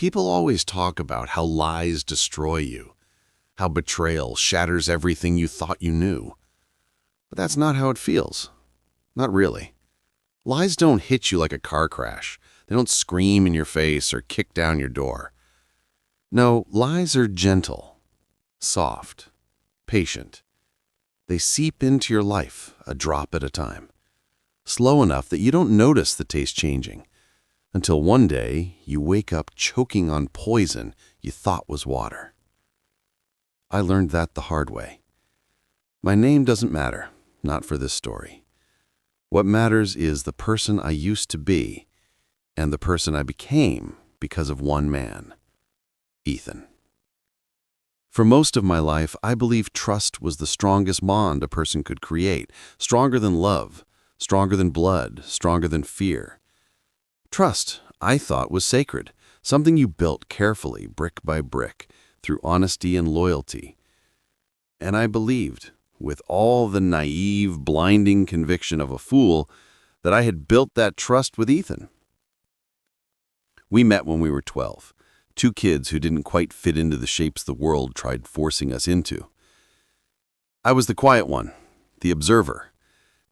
People always talk about how lies destroy you, how betrayal shatters everything you thought you knew. But that's not how it feels. Not really. Lies don't hit you like a car crash. They don't scream in your face or kick down your door. No, lies are gentle, soft, patient. They seep into your life, a drop at a time, slow enough that you don't notice the taste changing, until one day you wake up choking on poison you thought was water. I learned that the hard way. My name doesn't matter, not for this story. What matters is the person I used to be and the person I became because of one man, Ethan. For most of my life, I believed trust was the strongest bond a person could create, stronger than love, stronger than blood, stronger than fear. Trust, I thought, was sacred, something you built carefully, brick by brick, through honesty and loyalty. And I believed, with all the naive, blinding conviction of a fool, that I had built that trust with Ethan. We met when we were 12, two kids who didn't quite fit into the shapes the world tried forcing us into. I was the quiet one, the observer,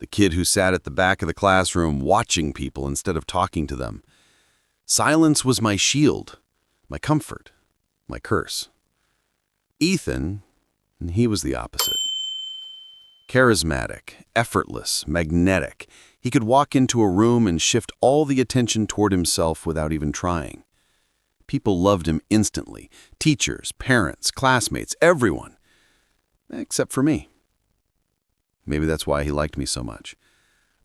the kid who sat at the back of the classroom watching people instead of talking to them. Silence was my shield, my comfort, my curse. Ethan, he was the opposite. Charismatic, effortless, magnetic. He could walk into a room and shift all the attention toward himself without even trying. People loved him instantly. Teachers, parents, classmates, everyone. Except for me. Maybe that's why he liked me so much.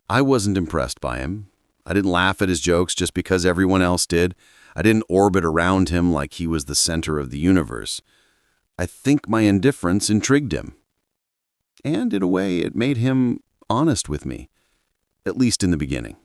I wasn't impressed by him. I didn't laugh at his jokes just because everyone else did. I didn't orbit around him like he was the center of the universe. I think my indifference intrigued him. And in a way, it made him honest with me, at least in the beginning.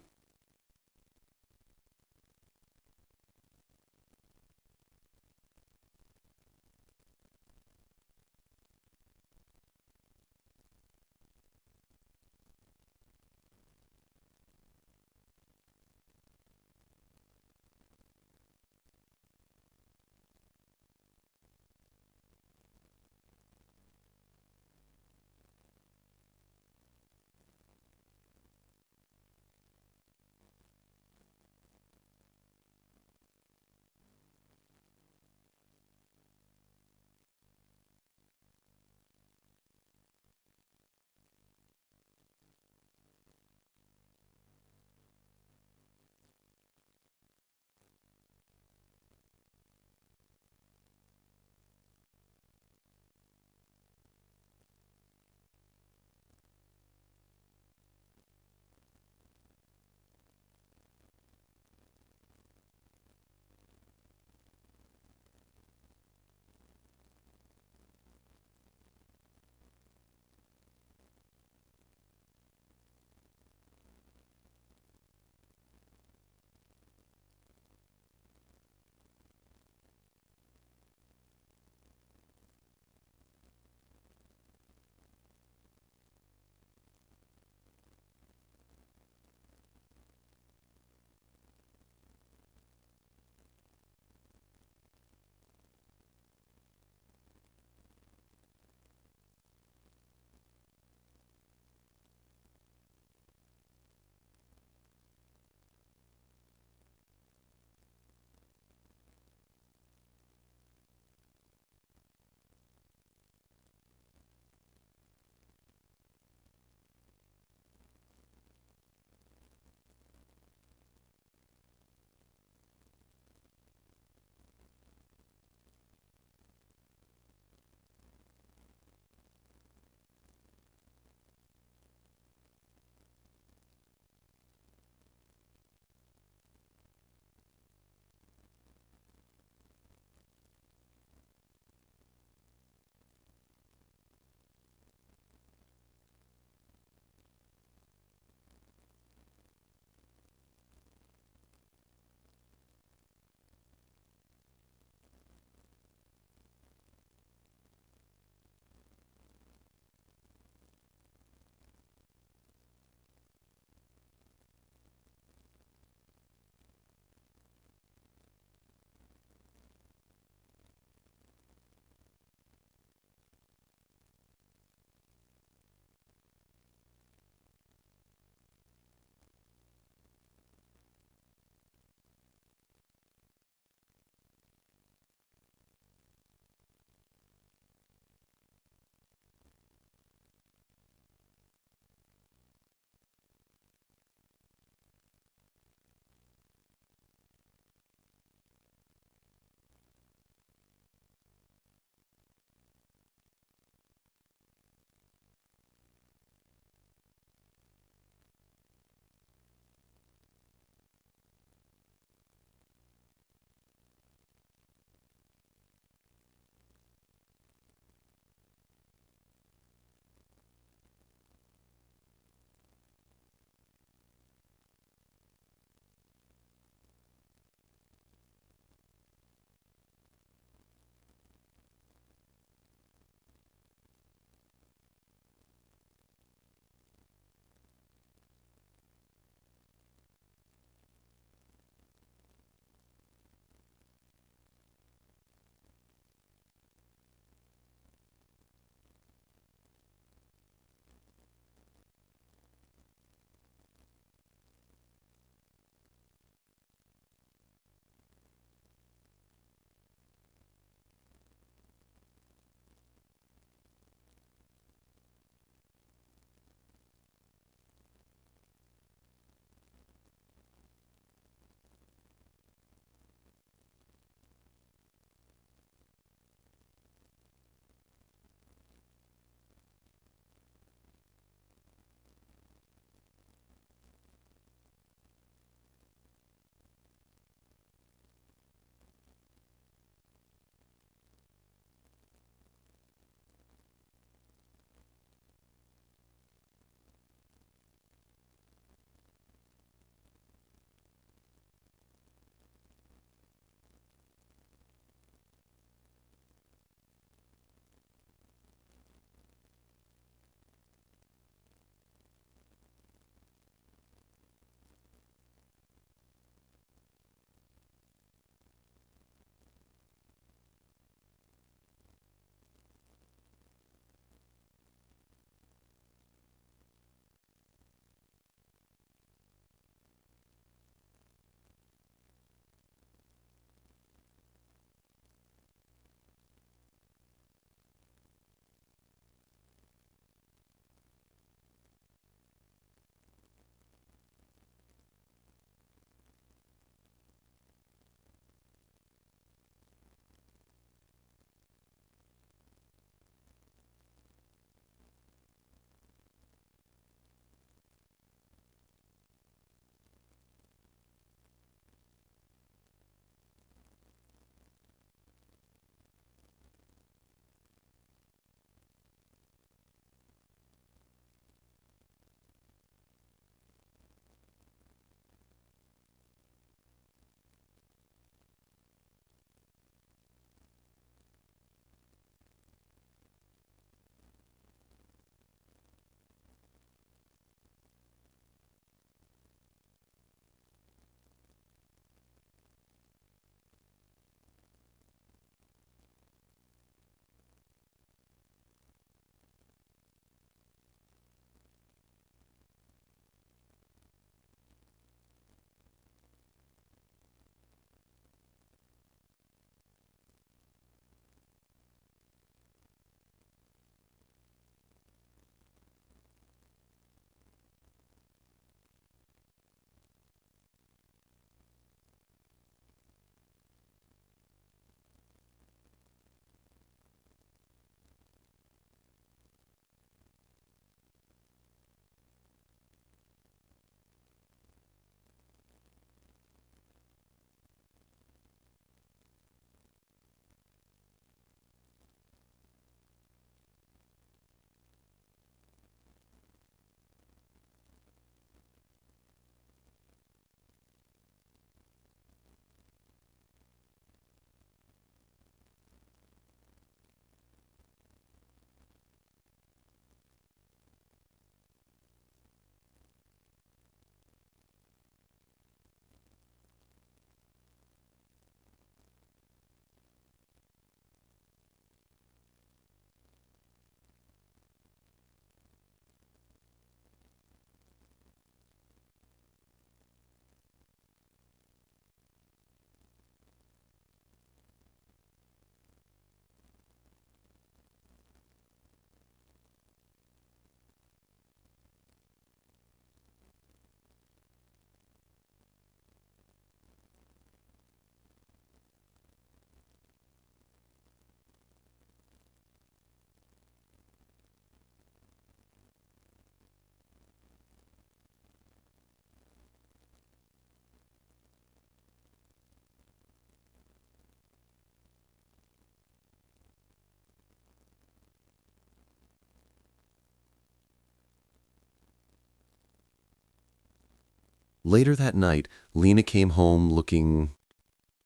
Later that night, Lena came home looking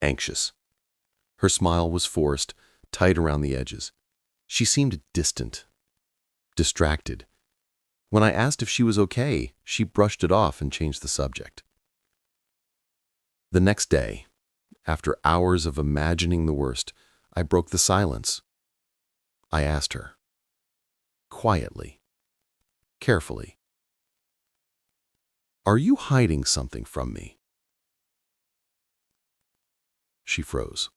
anxious. Her smile was forced, tight around the edges. She seemed distant, distracted. When I asked if she was okay, she brushed it off and changed the subject. The next day, after hours of imagining the worst, I broke the silence. I asked her, quietly, carefully, "Are you hiding something from me?" She froze.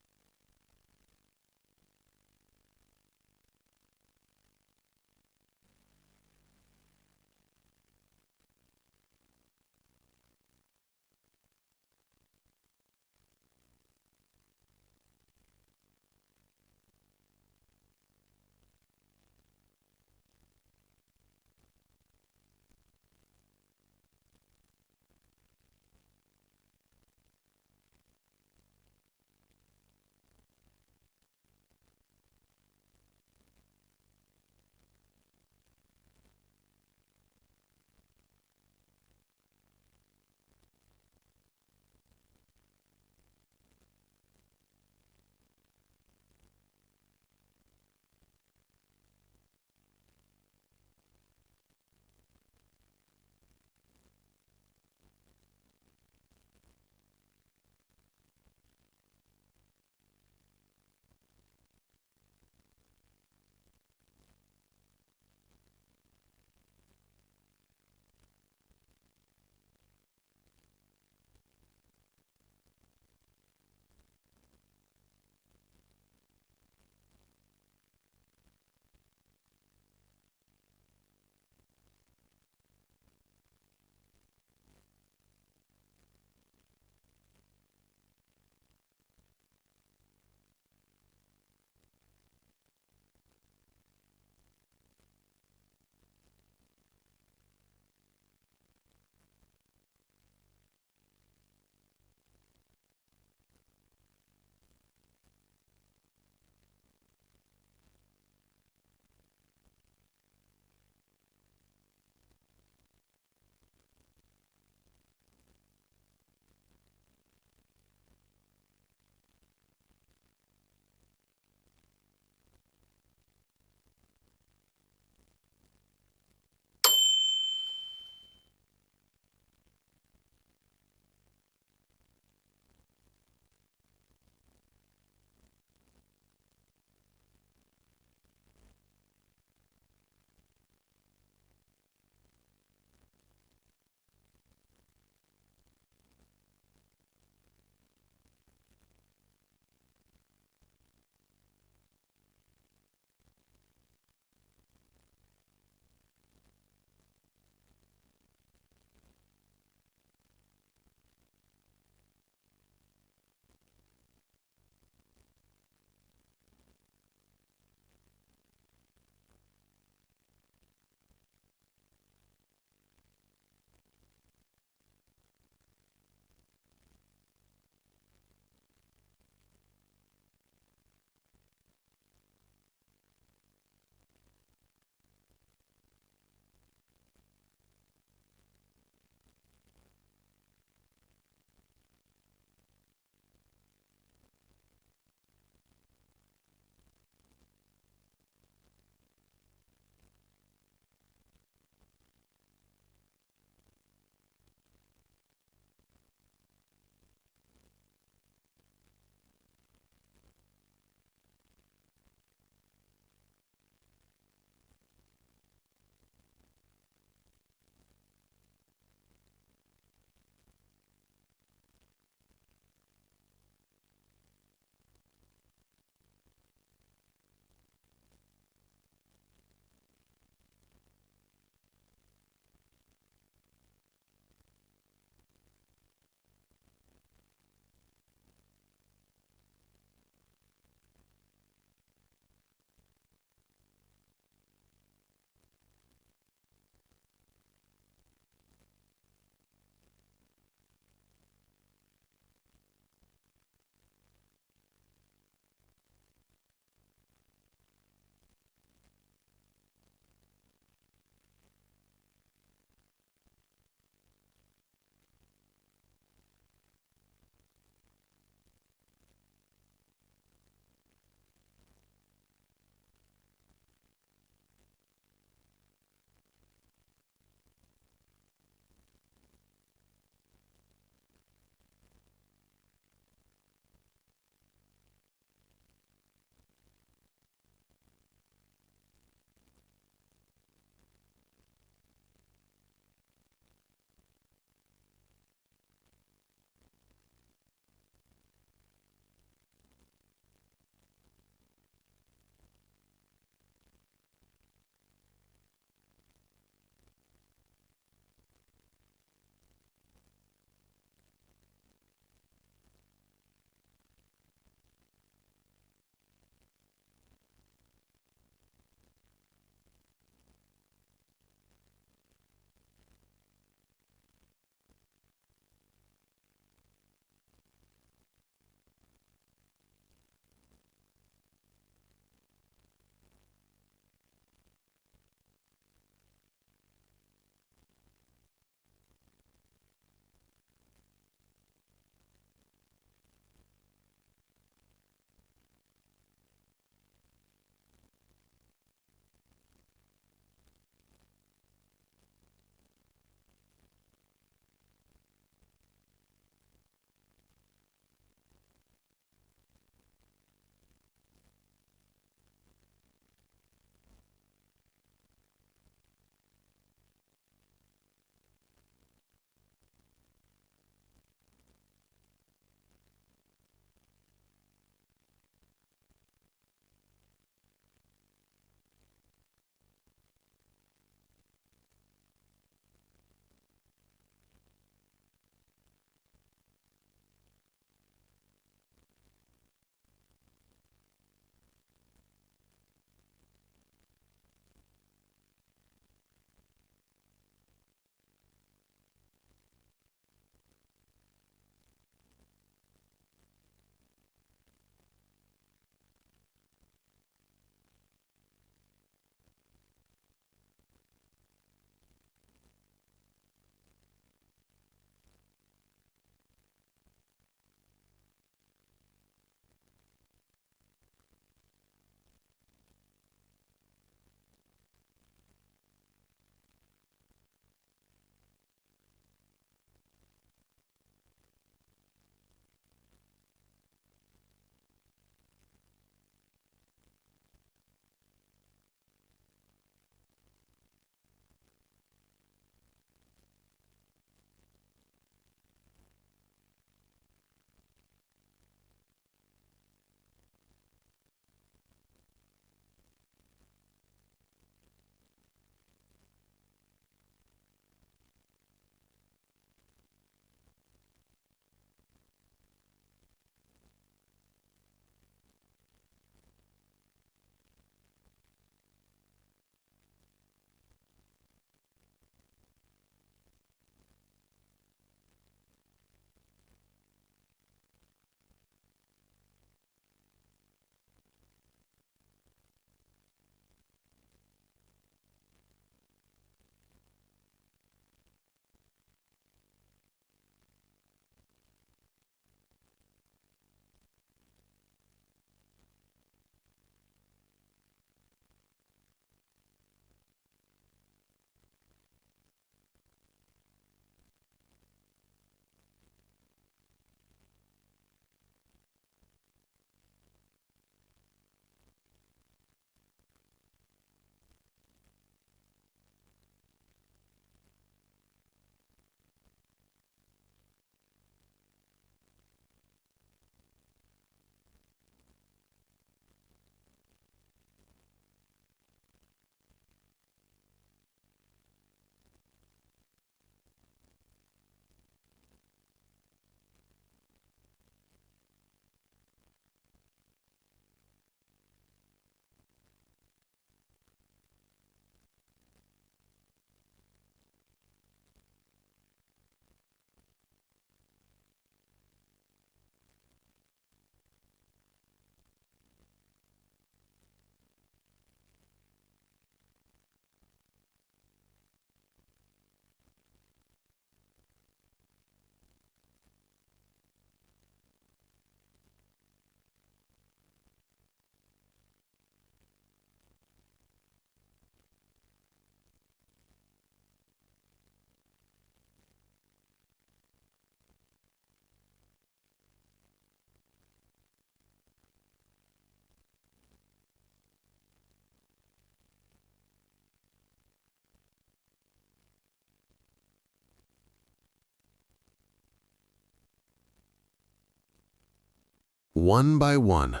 One by one,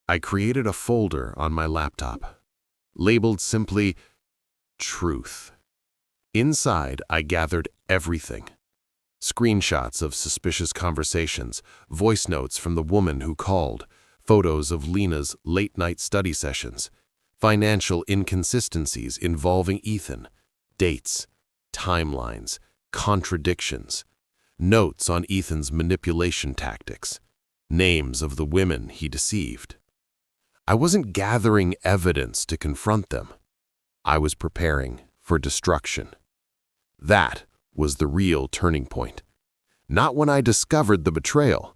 I created a folder on my laptop, labeled simply Truth. Inside, I gathered everything. Screenshots of suspicious conversations, voice notes from the woman who called, photos of Lena's late-night study sessions, financial inconsistencies involving Ethan, dates, timelines, contradictions, notes on Ethan's manipulation tactics, names of the women he deceived. I wasn't gathering evidence to confront them. I was preparing for destruction. That was the real turning point. Not when I discovered the betrayal,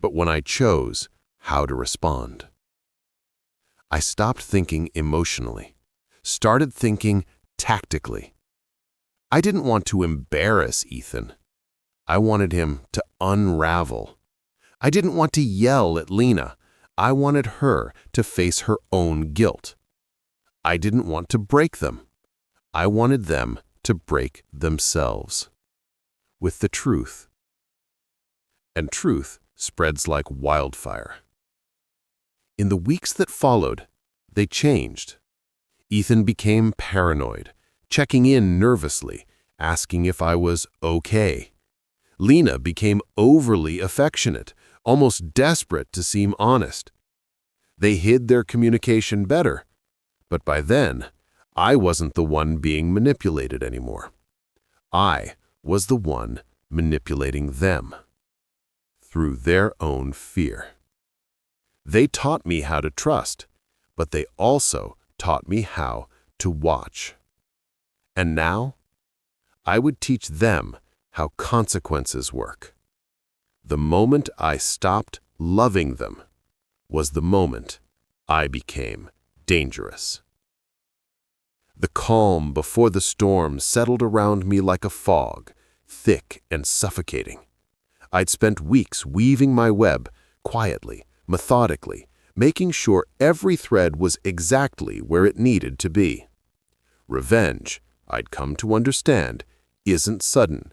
but when I chose how to respond. I stopped thinking emotionally, started thinking tactically. I didn't want to embarrass Ethan. I wanted him to unravel. I didn't want to yell at Lena. I wanted her to face her own guilt. I didn't want to break them. I wanted them to break themselves with the truth. And truth spreads like wildfire. In the weeks that followed, they changed. Ethan became paranoid, checking in nervously, asking if I was okay. Lena became overly affectionate, almost desperate to seem honest. They hid their communication better, but by then, I wasn't the one being manipulated anymore. I was the one manipulating them through their own fear. They taught me how to trust, but they also taught me how to watch. And now, I would teach them how consequences work. The moment I stopped loving them was the moment I became dangerous. The calm before the storm settled around me like a fog, thick and suffocating. I'd spent weeks weaving my web, quietly, methodically, making sure every thread was exactly where it needed to be. Revenge, I'd come to understand, isn't sudden.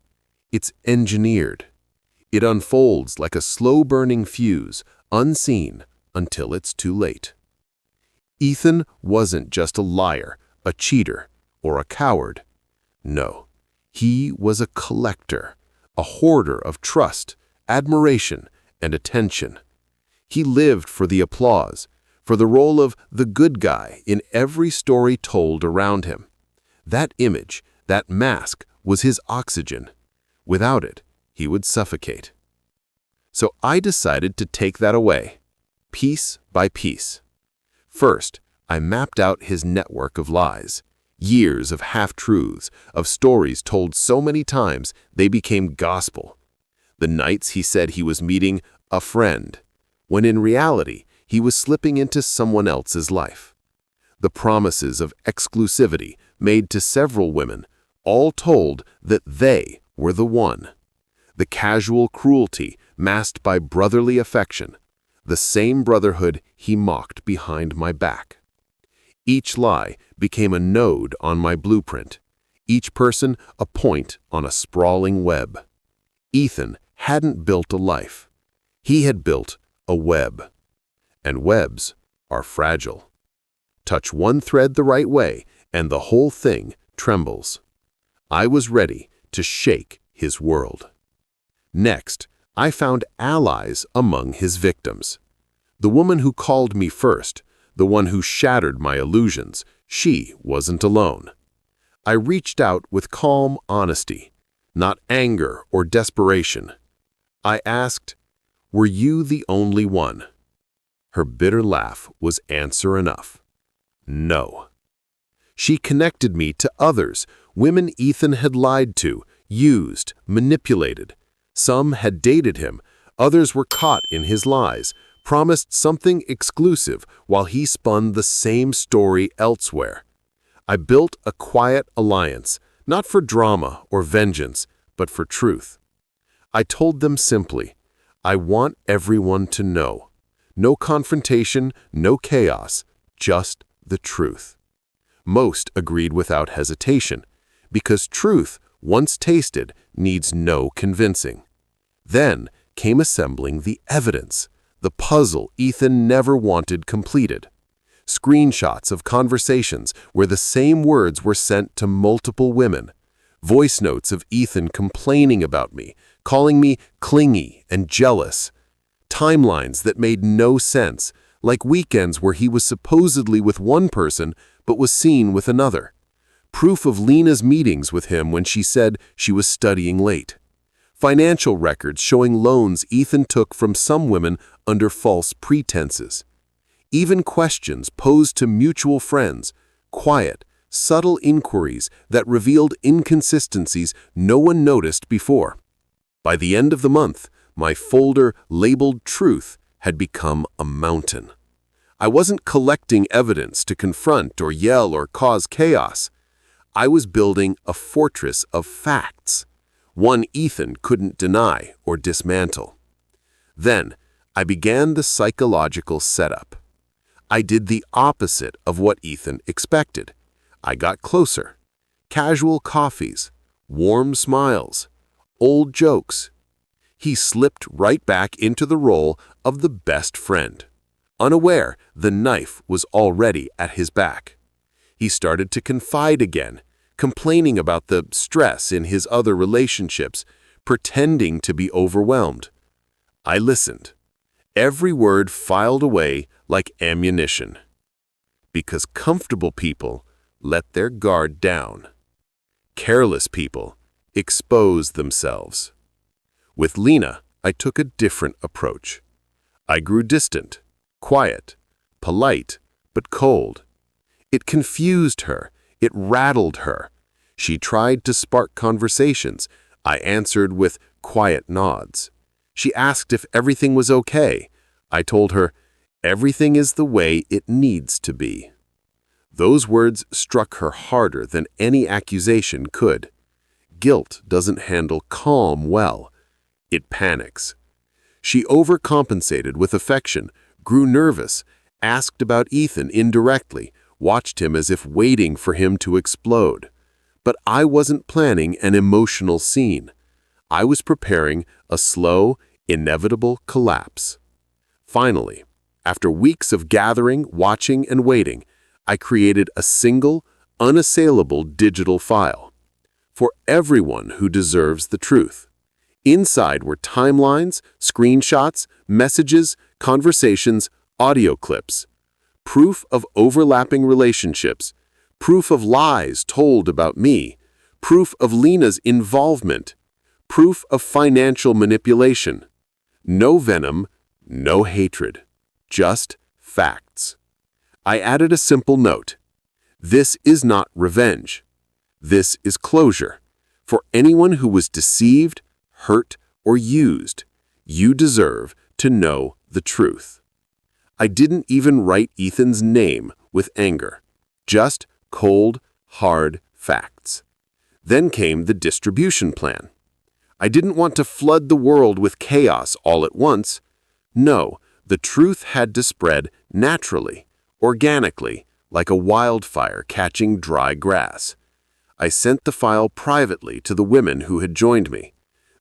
It's engineered. It unfolds like a slow-burning fuse, unseen until it's too late. Ethan wasn't just a liar, a cheater, or a coward. No, he was a collector, a hoarder of trust, admiration, and attention. He lived for the applause, for the role of the good guy in every story told around him. That image, that mask, was his oxygen. Without it, he would suffocate. So I decided to take that away, piece by piece. First, I mapped out his network of lies, years of half-truths, of stories told so many times they became gospel. The nights he said he was meeting a friend, when in reality he was slipping into someone else's life. The promises of exclusivity made to several women, all told that they were the one. The casual cruelty masked by brotherly affection, the same brotherhood he mocked behind my back. Each lie became a node on my blueprint, each person a point on a sprawling web. Ethan hadn't built a life. He had built a web. And webs are fragile. Touch one thread the right way, and the whole thing trembles. I was ready to shake his world. Next, I found allies among his victims. The woman who called me first, the one who shattered my illusions, she wasn't alone. I reached out with calm honesty, not anger or desperation. I asked, "Were you the only one?" Her bitter laugh was answer enough. No. She connected me to others, women Ethan had lied to, used, manipulated. Some had dated him, others were caught in his lies, promised something exclusive while he spun the same story elsewhere. I built a quiet alliance, not for drama or vengeance, but for truth. I told them simply, I want everyone to know. No confrontation, no chaos, just the truth. Most agreed without hesitation, because truth, once tasted, needs no convincing. Then came assembling the evidence, the puzzle Ethan never wanted completed. Screenshots of conversations where the same words were sent to multiple women. Voice notes of Ethan complaining about me, calling me clingy and jealous. Timelines that made no sense, like weekends where he was supposedly with one person but was seen with another. Proof of Lena's meetings with him when she said she was studying late. Financial records showing loans Ethan took from some women under false pretenses. Even questions posed to mutual friends, quiet, subtle inquiries that revealed inconsistencies no one noticed before. By the end of the month, my folder labeled Truth had become a mountain. I wasn't collecting evidence to confront or yell or cause chaos. I was building a fortress of facts, one Ethan couldn't deny or dismantle. Then, I began the psychological setup. I did the opposite of what Ethan expected. I got closer. Casual coffees, warm smiles, old jokes. He slipped right back into the role of the best friend. Unaware, the knife was already at his back. He started to confide again, complaining about the stress in his other relationships, pretending to be overwhelmed. I listened. Every word filed away like ammunition. Because comfortable people let their guard down. Careless people expose themselves. With Lena, I took a different approach. I grew distant, quiet, polite, but cold. It confused her. It rattled her. She tried to spark conversations. I answered with quiet nods. She asked if everything was okay. I told her, everything is the way it needs to be. Those words struck her harder than any accusation could. Guilt doesn't handle calm well. It panics. She overcompensated with affection, grew nervous, asked about Ethan indirectly, watched him as if waiting for him to explode. But I wasn't planning an emotional scene. I was preparing a slow, inevitable collapse. Finally, after weeks of gathering, watching, and waiting, I created a single, unassailable digital file. For everyone who deserves the truth. Inside were timelines, screenshots, messages, conversations, audio clips. Proof of overlapping relationships. Proof of lies told about me. Proof of Lena's involvement. Proof of financial manipulation. No venom, no hatred. Just facts. I added a simple note. This is not revenge. This is closure. For anyone who was deceived, hurt, or used, you deserve to know the truth. I didn't even write Ethan's name with anger. Just cold, hard facts. Then came the distribution plan. I didn't want to flood the world with chaos all at once. No, the truth had to spread naturally, organically, like a wildfire catching dry grass. I sent the file privately to the women who had joined me.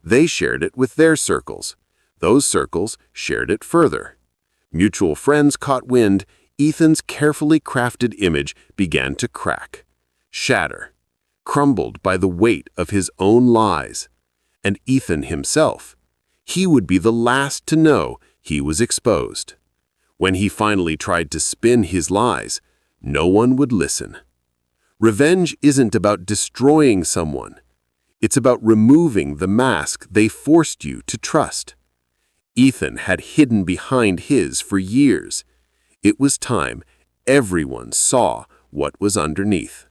They shared it with their circles. Those circles shared it further. Mutual friends caught wind. Ethan's carefully crafted image began to crack, shatter, crumbled by the weight of his own lies. And Ethan himself, he would be the last to know he was exposed. When he finally tried to spin his lies, no one would listen. Revenge isn't about destroying someone. It's about removing the mask they forced you to trust. Ethan had hidden behind his for years. It was time everyone saw what was underneath.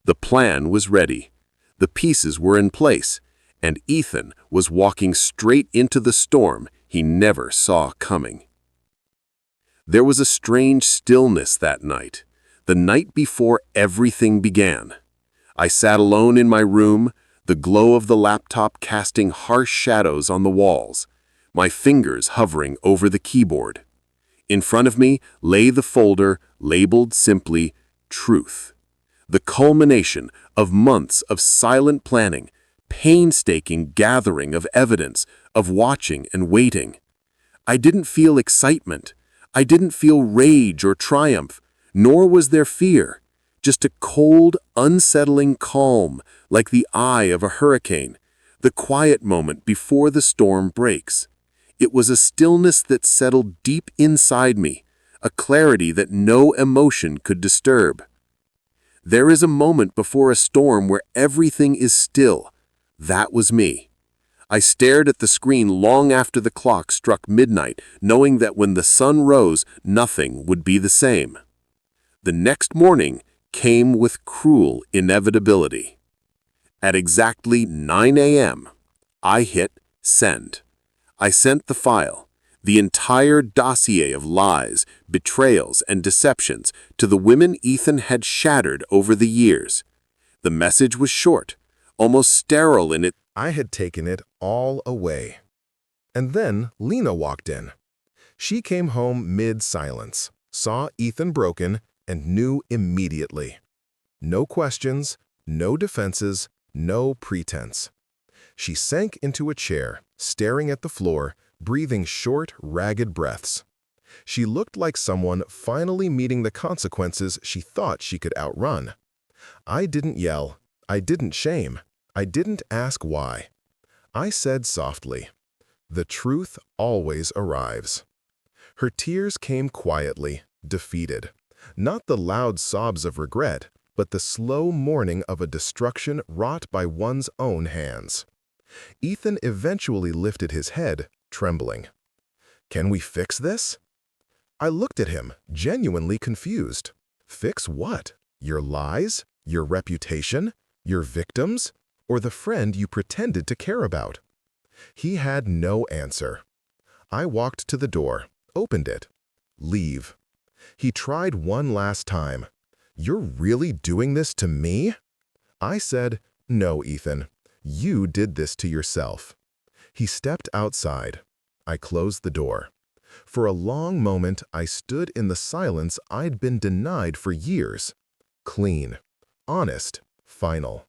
The plan was ready. The pieces were in place, and Ethan was walking straight into the storm he never saw coming. There was a strange stillness that night, the night before everything began. I sat alone in my room, the glow of the laptop casting harsh shadows on the walls, my fingers hovering over the keyboard. In front of me lay the folder labeled simply Truth, the culmination of months of silent planning, painstaking gathering of evidence, of watching and waiting. I didn't feel excitement. I didn't feel rage or triumph, nor was there fear. Just a cold, unsettling calm, like the eye of a hurricane, the quiet moment before the storm breaks. It was a stillness that settled deep inside me, a clarity that no emotion could disturb. There is a moment before a storm where everything is still. That was me. I stared at the screen long after the clock struck midnight, knowing that when the sun rose, nothing would be the same. The next morning came with cruel inevitability. At exactly 9 a.m., I hit send. I sent the file, the entire dossier of lies, betrayals, and deceptions to the women Ethan had shattered over the years. The message was short, almost sterile in its I had taken it all away. And then Lena walked in. She came home mid-silence, saw Ethan broken, and knew immediately. No questions, no defenses, no pretense. She sank into a chair, staring at the floor, breathing short, ragged breaths. She looked like someone finally meeting the consequences she thought she could outrun. I didn't yell. I didn't shame. I didn't ask why. I said softly, "The truth always arrives." Her tears came quietly, defeated. Not the loud sobs of regret, but the slow mourning of a destruction wrought by one's own hands. Ethan eventually lifted his head, trembling. "Can we fix this?" I looked at him, genuinely confused. Fix what? Your lies? Your reputation? Your victims? Or the friend you pretended to care about? He had no answer. I walked to the door, opened it. Leave. He tried one last time. "You're really doing this to me?" I said, "No, Ethan. You did this to yourself." He stepped outside. I closed the door. For a long moment, I stood in the silence I'd been denied for years. Clean, honest, final.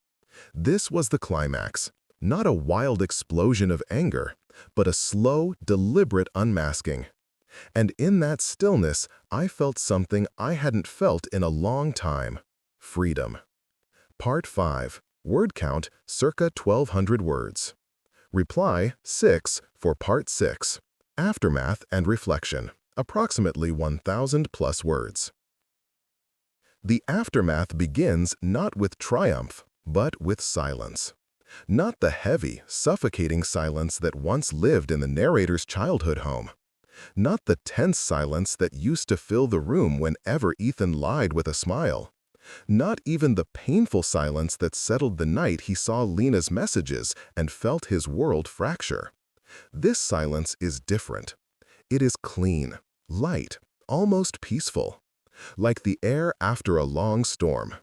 This was the climax, not a wild explosion of anger, but a slow, deliberate unmasking. And in that stillness, I felt something I hadn't felt in a long time: freedom. Part 5. Word count, circa 1,200 words. Reply 6 for Part 6. Aftermath and reflection, approximately 1,000 plus words. The aftermath begins not with triumph, but with silence. Not the heavy, suffocating silence that once lived in the narrator's childhood home. Not the tense silence that used to fill the room whenever Ethan lied with a smile. Not even the painful silence that settled the night he saw Lena's messages and felt his world fracture. This silence is different. It is clean, light, almost peaceful. Like the air after a long storm.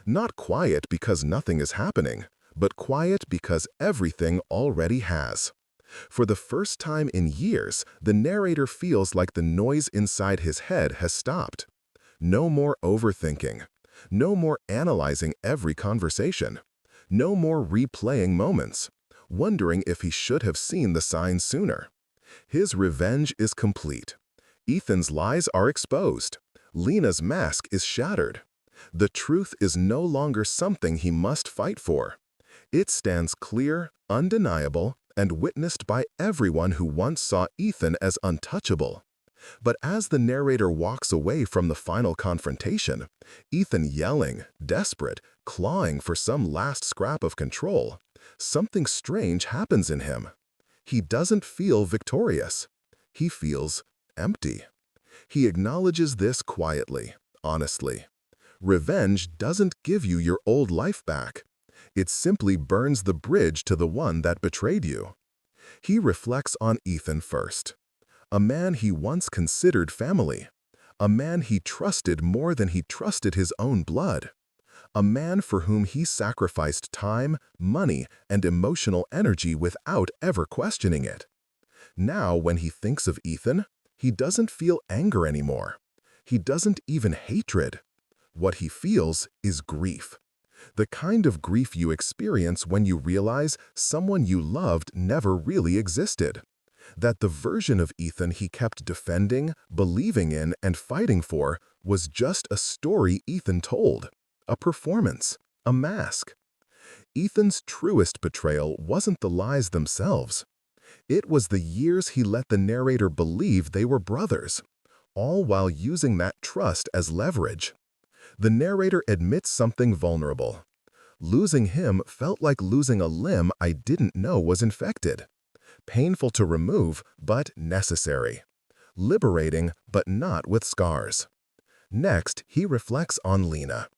Not quiet because nothing is happening, but quiet because everything already has. For the first time in years, the narrator feels like the noise inside his head has stopped. No more overthinking. No more analyzing every conversation. No more replaying moments, wondering if he should have seen the signs sooner. His revenge is complete. Ethan's lies are exposed. Lena's mask is shattered. The truth is no longer something he must fight for. It stands clear, undeniable, and witnessed by everyone who once saw Ethan as untouchable. But as the narrator walks away from the final confrontation, Ethan yelling, desperate, clawing for some last scrap of control, something strange happens in him. He doesn't feel victorious. He feels empty. He acknowledges this quietly, honestly. Revenge doesn't give you your old life back. It simply burns the bridge to the one that betrayed you. He reflects on Ethan first. A man he once considered family. A man he trusted more than he trusted his own blood. A man for whom he sacrificed time, money, and emotional energy without ever questioning it. Now, when he thinks of Ethan, he doesn't feel anger anymore. He doesn't even hatred. What he feels is grief. The kind of grief you experience when you realize someone you loved never really existed. That the version of Ethan he kept defending, believing in, and fighting for was just a story Ethan told, a performance, a mask. Ethan's truest betrayal wasn't the lies themselves. It was the years he let the narrator believe they were brothers, all while using that trust as leverage. The narrator admits something vulnerable. Losing him felt like losing a limb I didn't know was infected. Painful to remove, but necessary. Liberating, but not with scars. Next, he reflects on Lena.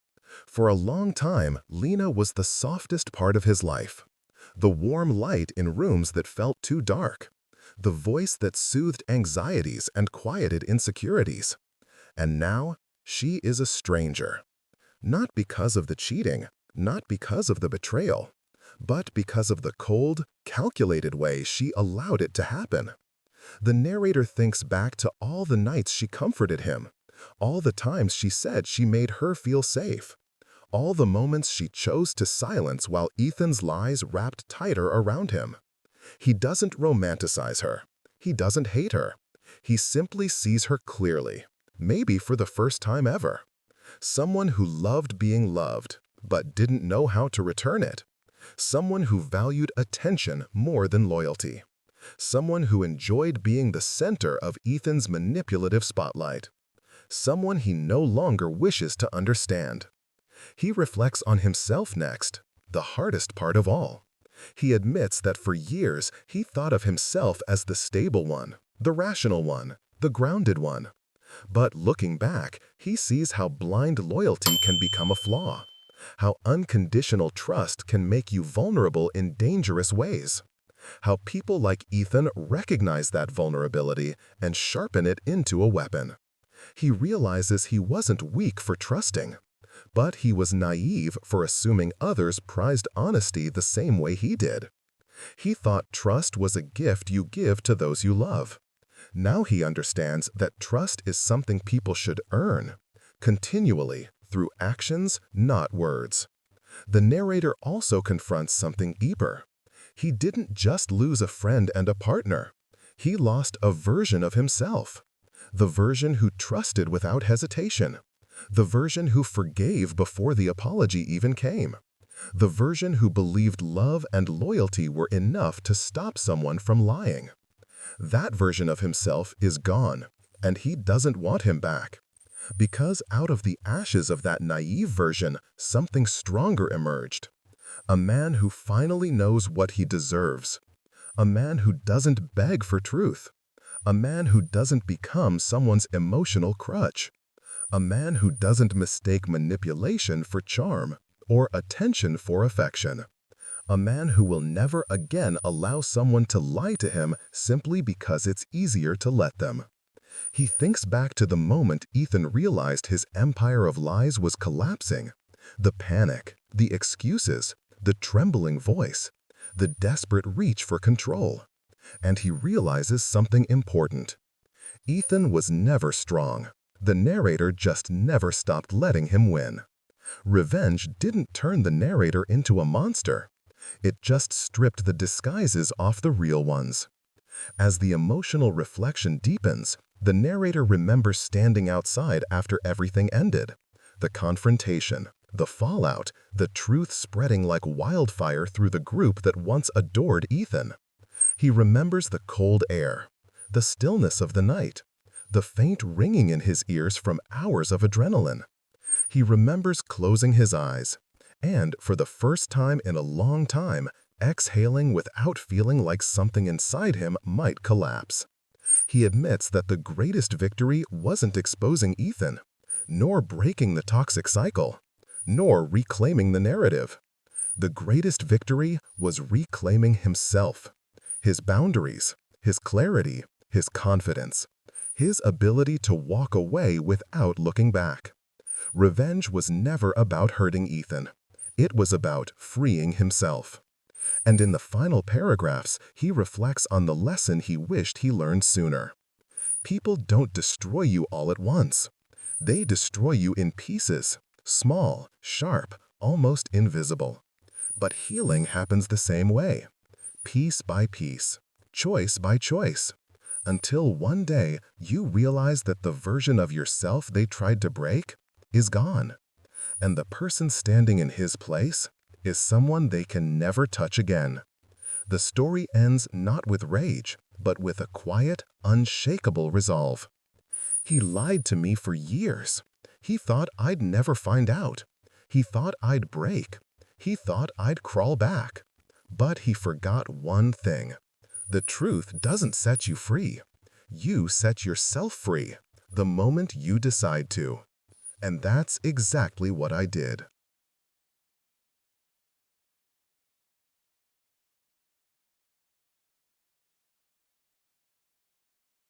For a long time, Lena was the softest part of his life. The warm light in rooms that felt too dark. The voice that soothed anxieties and quieted insecurities. And now, she is a stranger. Not because of the cheating, not because of the betrayal, but because of the cold, calculated way she allowed it to happen. The narrator thinks back to all the nights she comforted him, all the times she said she made her feel safe, all the moments she chose to silence while Ethan's lies wrapped tighter around him. He doesn't romanticize her. He doesn't hate her. He simply sees her clearly, maybe for the first time ever. Someone who loved being loved, but didn't know how to return it. Someone who valued attention more than loyalty. Someone who enjoyed being the center of Ethan's manipulative spotlight. Someone he no longer wishes to understand. He reflects on himself next, the hardest part of all. He admits that for years he thought of himself as the stable one, the rational one, the grounded one. But looking back, he sees how blind loyalty can become a flaw, how unconditional trust can make you vulnerable in dangerous ways, how people like Ethan recognize that vulnerability and sharpen it into a weapon. He realizes he wasn't weak for trusting, but he was naive for assuming others prized honesty the same way he did. He thought trust was a gift you give to those you love. Now he understands that trust is something people should earn, continually, through actions, not words. The narrator also confronts something deeper. He didn't just lose a friend and a partner. He lost a version of himself. The version who trusted without hesitation. The version who forgave before the apology even came. The version who believed love and loyalty were enough to stop someone from lying. That version of himself is gone, and he doesn't want him back. Because out of the ashes of that naive version, something stronger emerged. A man who finally knows what he deserves. A man who doesn't beg for truth. A man who doesn't become someone's emotional crutch. A man who doesn't mistake manipulation for charm or attention for affection. A man who will never again allow someone to lie to him simply because it's easier to let them. He thinks back to the moment Ethan realized his empire of lies was collapsing. The panic, the excuses, the trembling voice, the desperate reach for control. And he realizes something important. Ethan was never strong. The narrator just never stopped letting him win. Revenge didn't turn the narrator into a monster. It just stripped the disguises off the real ones. As the emotional reflection deepens, the narrator remembers standing outside after everything ended. The confrontation, the fallout, the truth spreading like wildfire through the group that once adored Ethan. He remembers the cold air, the stillness of the night, the faint ringing in his ears from hours of adrenaline. He remembers closing his eyes, and for the first time in a long time, exhaling without feeling like something inside him might collapse. He admits that the greatest victory wasn't exposing Ethan, nor breaking the toxic cycle, nor reclaiming the narrative. The greatest victory was reclaiming himself, his boundaries, his clarity, his confidence, his ability to walk away without looking back. Revenge was never about hurting Ethan. It was about freeing himself. And in the final paragraphs, he reflects on the lesson he wished he learned sooner. People don't destroy you all at once. They destroy you in pieces, small, sharp, almost invisible. But healing happens the same way, piece by piece. choice by choice, until one day you realize that the version of yourself they tried to break is gone, and the person standing in his place is someone they can never touch again. The story ends not with rage, but with a quiet, unshakable resolve. He lied to me for years. He thought I'd never find out. He thought I'd break. He thought I'd crawl back. But he forgot one thing. The truth doesn't set you free. You set yourself free the moment you decide to. And that's exactly what I did.